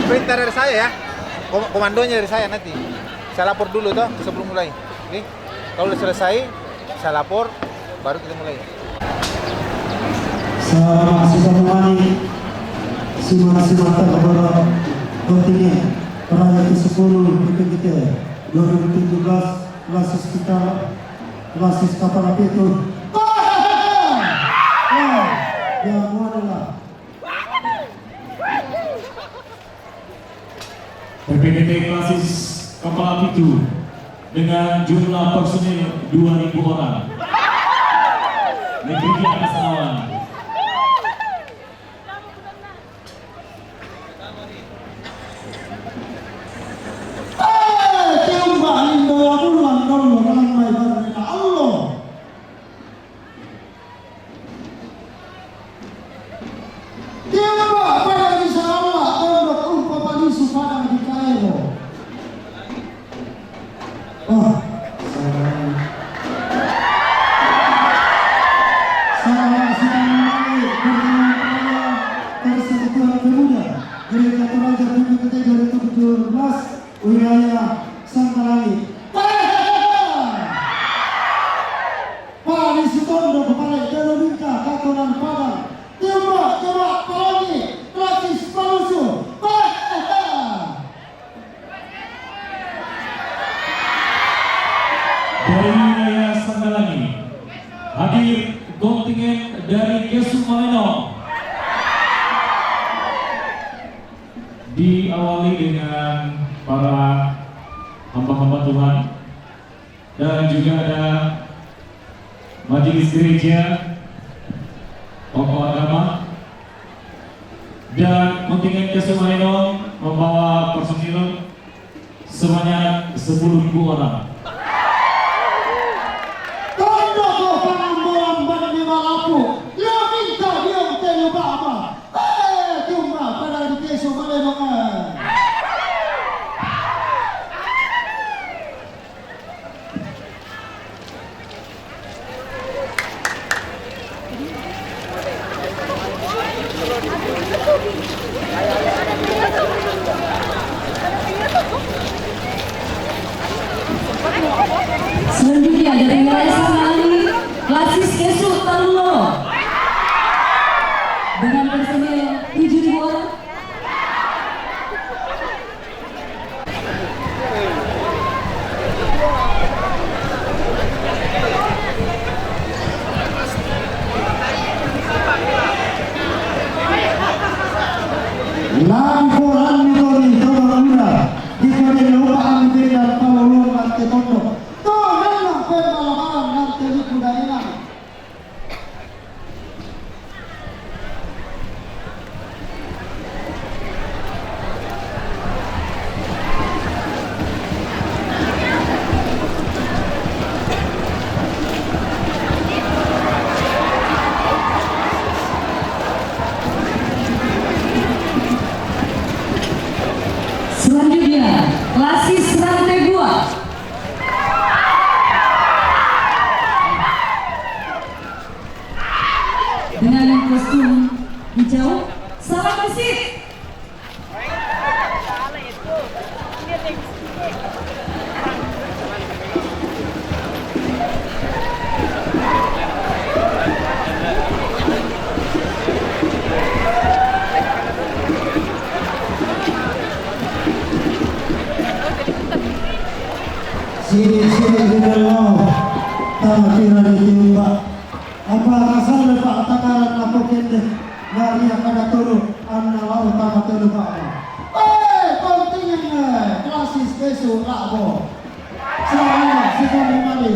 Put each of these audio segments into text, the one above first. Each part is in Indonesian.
perintah dari saya ya. Komandonya dari saya nanti. Saya lapor dulu toh sebelum mulai. Oke. Kalau sudah selesai, saya lapor baru kita mulai. Saya sudah mulai simak-simak kepada kontingen Perayaan ke-10 PPGT 2017 klasis kapal api itu yang adalah PPGT klasis kapal api itu dengan jumlah personil 2.000 orang. Negeri atas awan. Wilayah Sangkalangi. Pak Risitondo kepala Indonesia Katonan Padang. Coba Palani Klasis Palusu. Dari wilayah Sangkalangi hadir kontingen dari Kesu Maleno. Diawali dengan para hamba-hamba Tuhan dan juga ada majelis gereja, tokoh agama, dan kontingen Kesu Maleno membawa personil sebanyak 10.000 orang. Selanjutnya dari wilayah Sangkalangi, klasis Kesu Talulo dengan personil 7.000 orang. Lampuran Nikori Tobaruna Dikode lupaan dan Paulun Nanti Tondo Tohana Pemalaman Nanti Likudaina. Selanjutnya klasis rantai buah dengan kostum hijau salam bersih. Sini di dalam tanah kira ditimba. Apa asal lepak takaran aku kende dari akan turun anna lau tanah terlupa. Kontingen klasis Kesu Rabo. Selama sekali mali.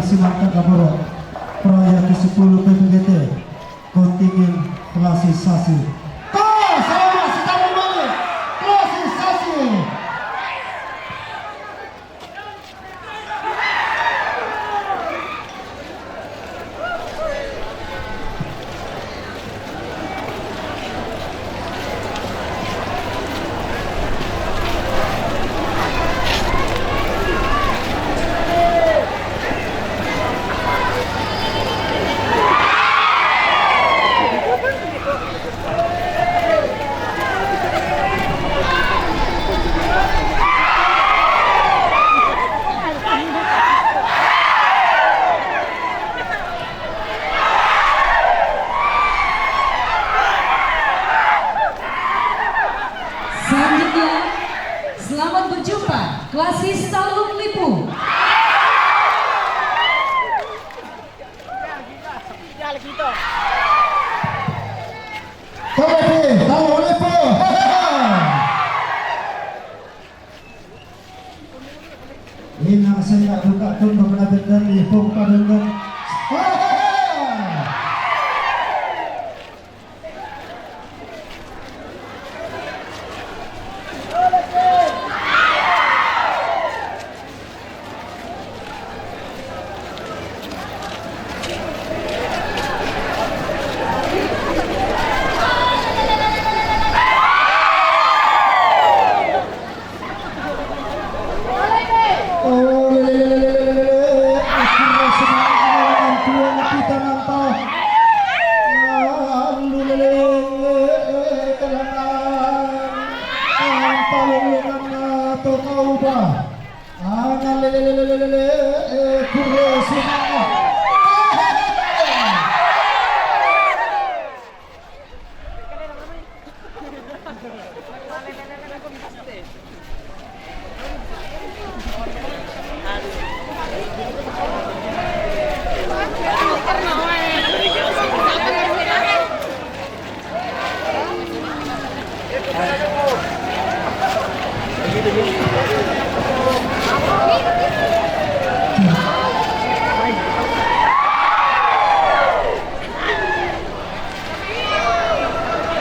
Simanta Gaboro Peraya ke-10 PPGT kontingen klasisasi. Selamat sekali lagi klasisasi. Selanjutnya, selamat berjumpa klasis Talung Lipu. Kembali Talung Lipu. Ini saya buka tunggu menabit dan Lipu Padang.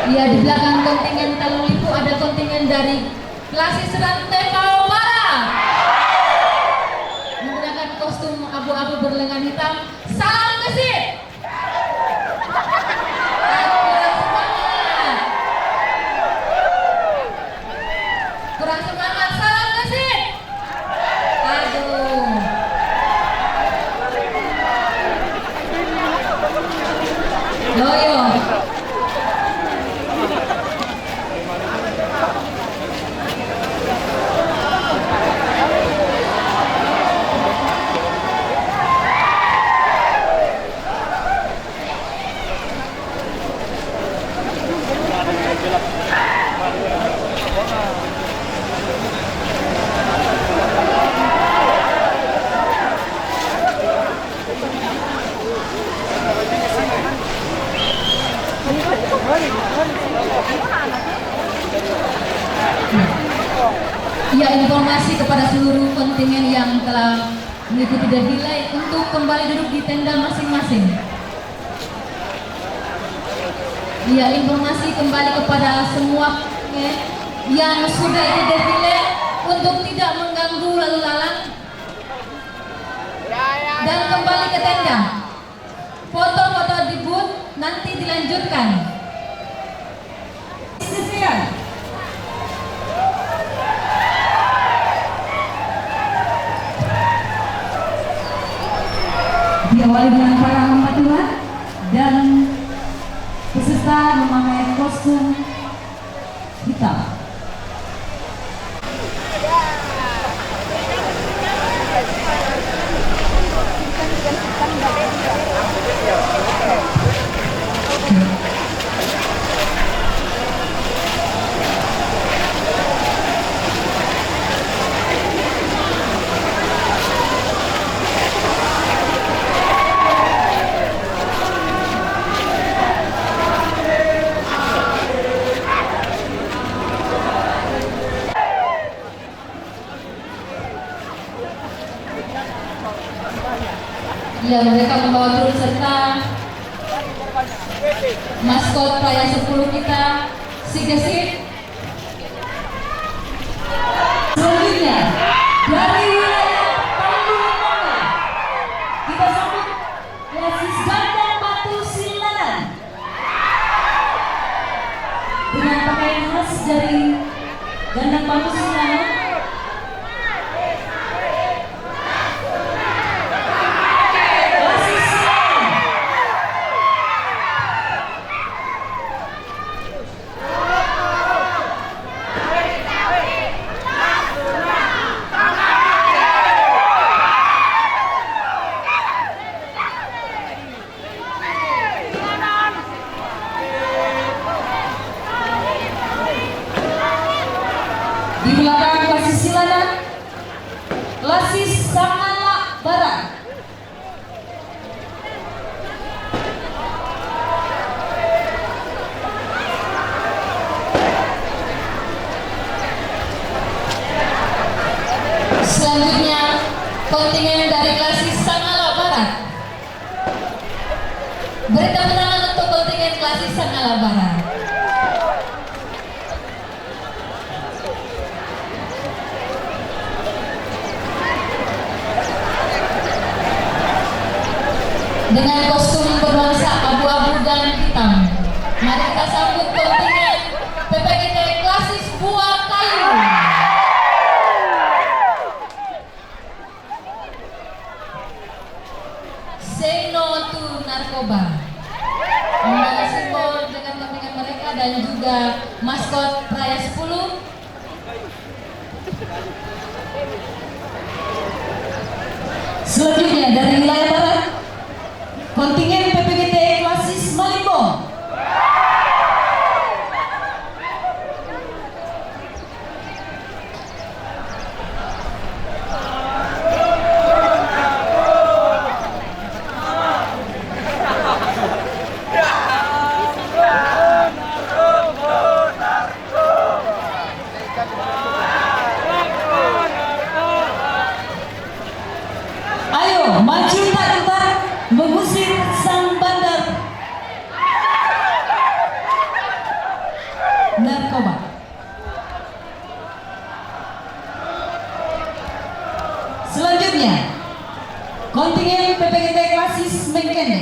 Ya, di belakang kontingen Talung Lipu ada kontingen dari klasis Rantai Barat menggunakan kostum abu-abu berlengan hitam. Salam gesit. Kurang semangat, salam gesit. Aduh. Loyo. Ya, informasi kepada seluruh kontingen yang telah mengikuti defile untuk kembali duduk di tenda masing-masing. Ya, informasi kembali kepada semua kontingen yang sudah ikut defile untuk tidak mengganggu lalu lalang dan kembali ke tenda. Foto-foto di booth nanti dilanjutkan. Sekian. Diawali dengan para hamba Tuhan dan peserta memakai kostum hitam. Ya, mereka membawa turut serta maskot Praya 10 kita, si Gesit. Selanjutnya dari wilayah Palu, kita sambut Klasis Gandang Batu Silanan dengan pakaian khas dari Gandang Batu Silanan. Di belakang Klasis Silanan, Klasis Sangala Barat. Selanjutnya kontingen dari Klasis Sangala Barat. Beri tepuk tangan untuk kontingen Klasis Sangala Barat. Dengan kostum bernuansa abu-abu dan hitam, mari kita sambut kontingen PPGT Klasis Buah Kayu. Say no to narkoba, membawa simbol dengan kontingen mereka dan juga maskot Praya 10. Selanjutnya dari wilayah barat, kontingen PPGT Klasis Malimbong. Ayo maju tak mengusir sang bandar narkoba. Selanjutnya kontingen PPGT Klasis Mengkende.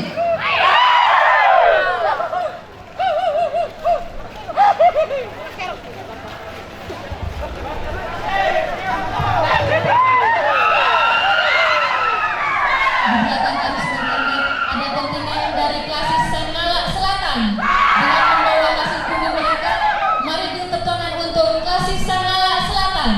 Di belakang Klasis Mengkende ada kontingen dari Klasis Sangala Selatan dengan membawa kasih kuning mereka. Mari ditepuk tangan untuk Klasis Sangala Selatan.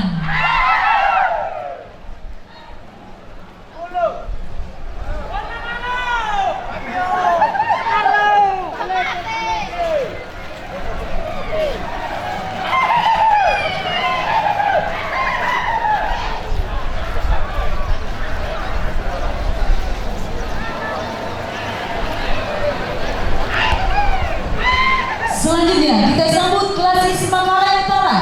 Selanjutnya kita sambut Klasis Manggarai Utara.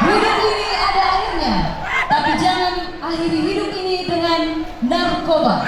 Hidup ini ada akhirnya, tapi jangan akhiri hidup ini dengan narkoba.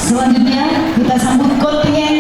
Selanjutnya kita sambut kontingen